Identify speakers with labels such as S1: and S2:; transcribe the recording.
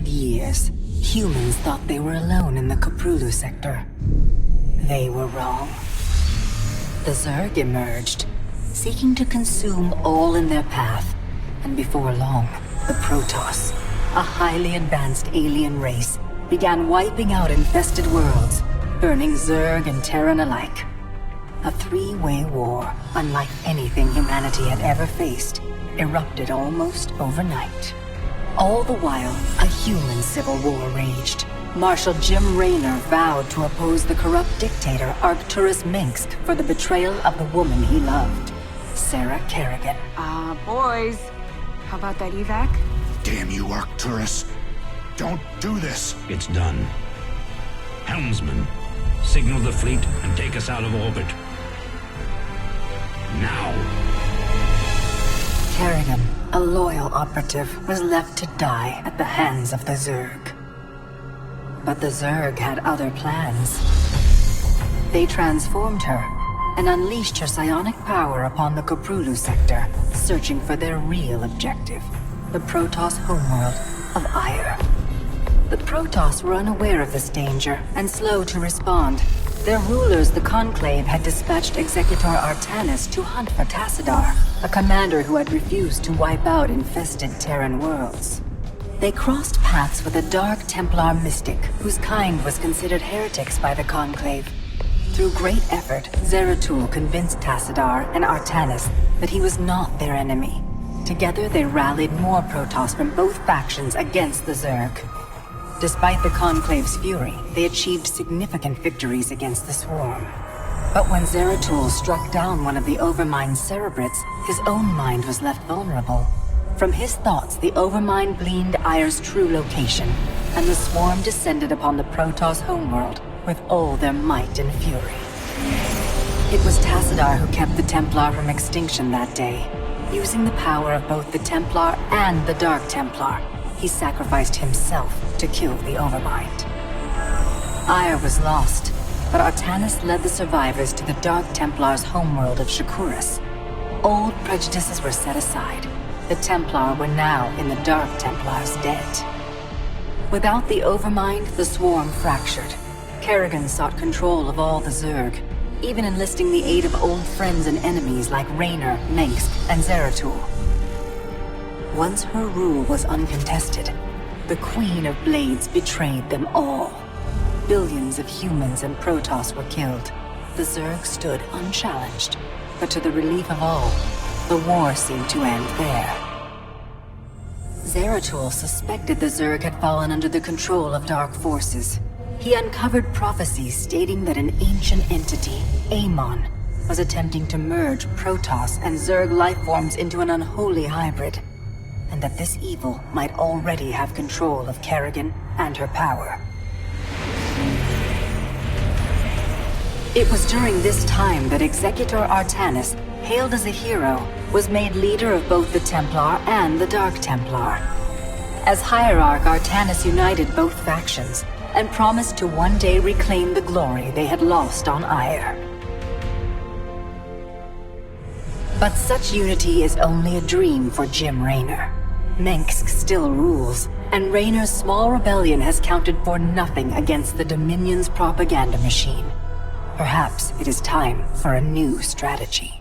S1: 100 years, humans thought they were alone in the Koprulu sector. They were wrong. The Zerg emerged, seeking to consume all in their path, and before long, the Protoss, a highly advanced alien race, began wiping out infested worlds, burning Zerg and Terran alike. A three-way war, unlike anything humanity had ever faced, erupted almost overnight. All the while, a human civil war raged. Marshal Jim Raynor vowed to oppose the corrupt dictator Arcturus Minsk for the betrayal of the woman he loved, Sarah Kerrigan.
S2: Boys, how about that evac?
S3: Damn you, Arcturus. Don't do this.
S4: It's done. Helmsman, signal the fleet and take us out of orbit. Now.
S1: Kerrigan, a loyal operative, was left to die at the hands of the Zerg. But the Zerg had other plans. They transformed her and unleashed her psionic power upon the Koprulu sector, searching for their real objective, the Protoss homeworld of Ire. The Protoss were unaware of this danger and slow to respond. Their rulers, the Conclave, had dispatched Executor Artanis to hunt for Tassadar, a commander who had refused to wipe out infested Terran worlds. They crossed paths with a Dark Templar mystic, whose kind was considered heretics by the Conclave. Through great effort, Zeratul convinced Tassadar and Artanis that he was not their enemy. Together they rallied more Protoss from both factions against the Zerg. Despite the Conclave's fury, they achieved significant victories against the Swarm. But when Zeratul struck down one of the Overmind's Cerebrates, his own mind was left vulnerable. From his thoughts, the Overmind gleaned Ire's true location, and the Swarm descended upon the Protoss homeworld with all their might and fury. It was Tassadar who kept the Templar from extinction that day. Using the power of both the Templar and the Dark Templar, he sacrificed himself to kill the Overmind. Ire was lost, but Artanis led the survivors to the Dark Templar's homeworld of Shakuras. Old prejudices were set aside. The Templar were now in the Dark Templar's debt. Without the Overmind, the Swarm fractured. Kerrigan sought control of all the Zerg, even enlisting the aid of old friends and enemies like Raynor, Mengsk, and Zeratul. Once her rule was uncontested, the Queen of Blades betrayed them all. Billions of humans and Protoss were killed. The Zerg stood unchallenged, but to the relief of all, the war seemed to end there. Zeratul suspected the Zerg had fallen under the control of dark forces. He uncovered prophecies stating that an ancient entity, Amon, was attempting to merge Protoss and Zerg lifeforms into an unholy hybrid, and that this evil might already have control of Kerrigan and her power. It was during this time that Executor Artanis, hailed as a hero, was made leader of both the Templar and the Dark Templar. As Hierarch, Artanis united both factions, and promised to one day reclaim the glory they had lost on Ire. But such unity is only a dream for Jim Raynor. Mengsk still rules, and Raynor's small rebellion has counted for nothing against the Dominion's propaganda machine. Perhaps it is time for a new strategy.